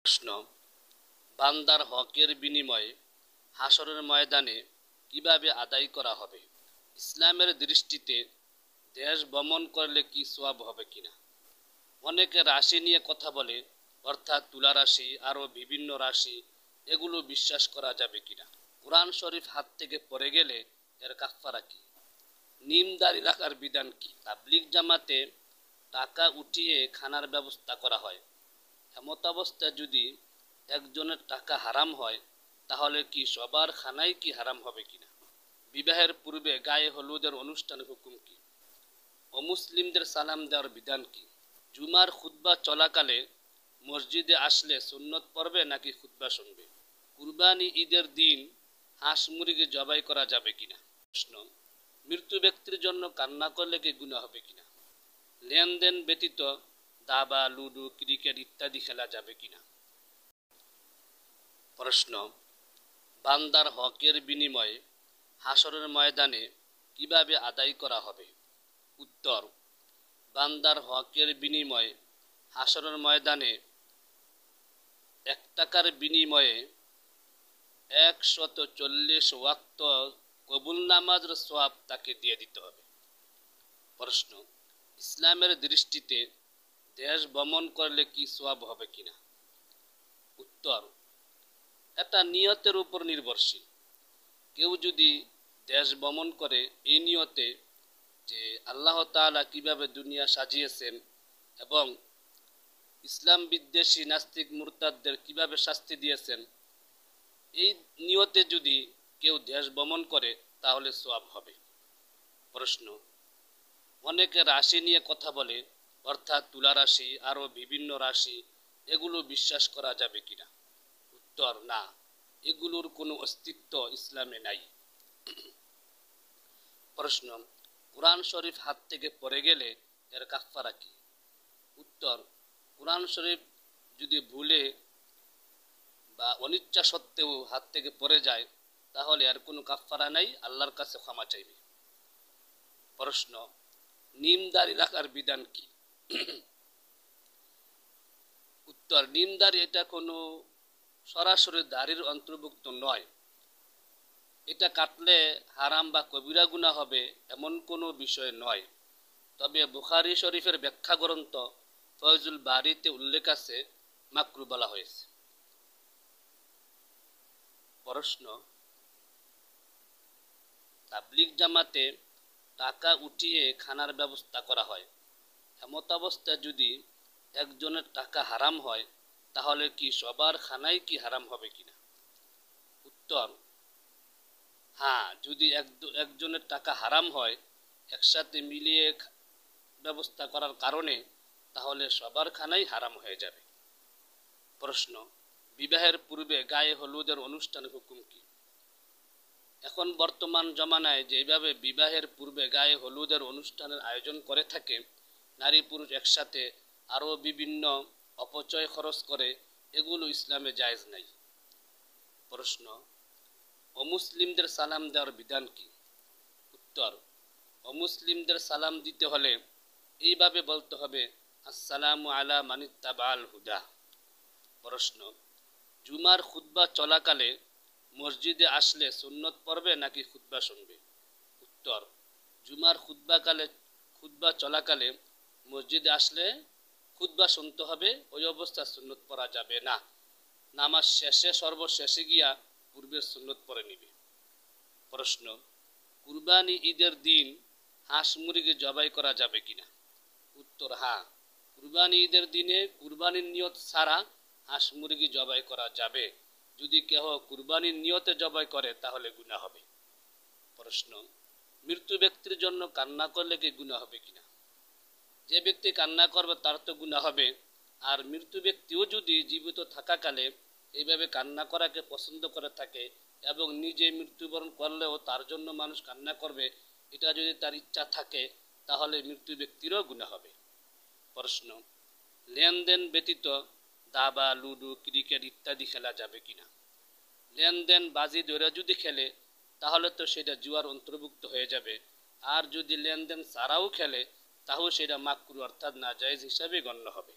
প্রশ্ন, বান্দার হকের বিনিময়ে হাসরের ময়দানে কিভাবে আদায় করা হবে? ইসলামের দৃষ্টিতে দেশ ভ্রমণ করলে কি সওয়াব হবে কিনা? অনেকে রাশি নিয়ে কথা বলে, অর্থাৎ তুলা রাশি আরও বিভিন্ন রাশি, এগুলো বিশ্বাস করা যাবে কিনা? কোরআন শরীফ হাত থেকে পড়ে গেলে এর কাফফারা কি? নিম দাড়ি রাখার বিধান কি? তাবলিগ জামাতে টাকা উঠিয়ে খানার ব্যবস্থা করা হয়, এমতাবস্থায় যদি একজনের টাকা হারাম হয় তাহলে কি সবার খানাই কি হারাম হবে কিনা? বিবাহের পূর্বে গায়ে হলুদের অনুষ্ঠানের হুকুম কি? অমুসলিমদের সালাম দেওয়ার বিধান কি? জুমার খুতবা চলাকালে মসজিদে আসলে সুন্নত পড়বে নাকি খুতবা শুনবে? কুরবানি ঈদের দিন হাঁস মুরগি জবাই করা যাবে কিনা? প্রশ্ন, মৃত্যু ব্যক্তির জন্য কান্না করলে কি গুনাহ হবে কিনা? লেনদেন ব্যতীত দাবা, লুডো, ক্রিকেট ইত্যাদি খেলা যাবে কিনা? প্রশ্ন, বান্দার হকের বিনিময়ে হাসরের ময়দানে কিভাবে আদায় করা হবে? উত্তর, বান্দার হকের বিনিময়ে হাসরের ময়দানে 1 টাকার বিনিময়ে 140 ওয়াক্ত কবুল নামাজের সওয়াব তাকে দিয়ে দিতে হবে। প্রশ্ন, ইসলামের দৃষ্টিতে দেশ ভ্রমণ করলে কি সওয়াব হবে কিনা? উত্তর, এটা নিয়তের উপর নির্ভরশীল। কেউ যদি দেশ ভ্রমণ করে এই নিয়তে যে আল্লাহ তাআলা কিভাবে দুনিয়া সাজিয়েছেন এবং ইসলাম বিদ্বেষী নাস্তিক মুরতাদদের কিভাবে শাস্তি দিয়েছেন, এই নিয়তে যদি কেউ দেশ ভ্রমণ করে তাহলে সওয়াব হবে। প্রশ্ন, অনেকে রাশি নিয়ে কথা বলে, অর্থাৎ তুলা রাশি আরও বিভিন্ন রাশি, এগুলো বিশ্বাস করা যাবে কিনা? উত্তর, না, এগুলোর কোনো অস্তিত্ব ইসলামে নাই। প্রশ্ন, কোরআন শরীফ হাত থেকে পড়ে গেলে এর কাফফারা কি? উত্তর, কোরআন শরীফ যদি ভুলে বা অনিচ্ছা সত্ত্বেও হাত থেকে পড়ে যায় তাহলে আর কোনো কাফফারা নাই, আল্লাহর কাছে ক্ষমা চাইবে। প্রশ্ন, নিম দাড়ি রাখার বিধান কি? উত্তর, নিম দাড়ি এটা কোনো সরাসরি দাড়ির অন্তর্ভুক্ত নয়। এটা কাটলে হারাম বা কবিরা গুনাহ হবে এমন কোনো বিষয় নয়। তবে বুখারী শরীফের ব্যাখ্যা গ্রন্থ ফয়জুল বারীতে উল্লেখ আছে মাকরু বলা হয়েছে। প্রশ্ন, তাবলিগ জামাতে টাকা উঠিয়ে খানার ব্যবস্থা করা হয়, এমতাবস্থায় যদি একজনের টাকা হারাম হয় তাহলে কি সবার খানাই কি হারাম হবে কিনা? উত্তর, হ্যাঁ, যদি একজনের টাকা হারাম হয় একসাথে মিলিয়ে ব্যবস্থা করার কারণে তাহলে সবার খানাই হারাম হয়ে যাবে। প্রশ্ন, বিবাহের পূর্বে গায়ে হলুদের অনুষ্ঠানের হুকুম কি? এখন বর্তমান জমানায় যেভাবে বিবাহের পূর্বে গায়ে হলুদের অনুষ্ঠানের আয়োজন করে থাকে, নারী পুরুষ একসাথে আরও বিভিন্ন অপচয় খরচ করে, এগুলো ইসলামে জায়েজ নাই। প্রশ্ন, অমুসলিমদের সালাম দেওয়ার বিধান কি? উত্তর, অমুসলিমদের সালাম দিতে হলে এইভাবে বলতে হবে, আসসালামু আলা মানিত্তাবাল হুদা। প্রশ্ন, জুমার খুতবা চলাকালে মসজিদে আসলে সুন্নত পড়বে নাকি খুতবা শুনবে? উত্তর, জুমার খুতবা চলাকালে মসজিদে আসলে খুতবা শুনতে হবে, ওই অবস্থায় সুন্নত পড়া যাবে না। নামাজ শেষে সর্বশেষে গিয়া পূর্বের সুন্নত পড়ে নিবে। প্রশ্ন, কুরবানি ঈদের দিন হাঁস মুরগি জবাই করা যাবে কিনা? উত্তর, হ্যাঁ, কুরবানি ঈদের দিনে কুরবানির নিয়ত ছাড়া হাঁস মুরগি জবাই করা যাবে। যদি কেহ কুরবানির নিয়তে জবাই করে তাহলে গুনাহ হবে। প্রশ্ন, মৃত্যু ব্যক্তির জন্য কান্না করলে কি গুনাহ হবে কিনা? যে ব্যক্তি কান্না করবে তার তো গুনাহ হবে, আর মৃত্যু ব্যক্তিও যদি জীবিত থাকাকালে এইভাবে কান্না করাকে পছন্দ করে থাকে এবং নিজে মৃত্যুবরণ করলেও তার জন্য মানুষ কান্না করবে, এটা যদি তার ইচ্ছা থাকে তাহলে মৃত্যু ব্যক্তিরও গুনাহ হবে। প্রশ্ন, লেনদেন ব্যতীত দাবা, লুডো, ক্রিকেট ইত্যাদি খেলা যাবে কিনা? লেনদেন বাজি ধরে যদি খেলে তাহলে তো সেটা জুয়ার অন্তর্ভুক্ত হয়ে যাবে, আর যদি লেনদেন ছাড়াও খেলে তাহলে সেটা মাকরু অর্থাৎ নাজায়েজ হিসাবে গণ্য হবে।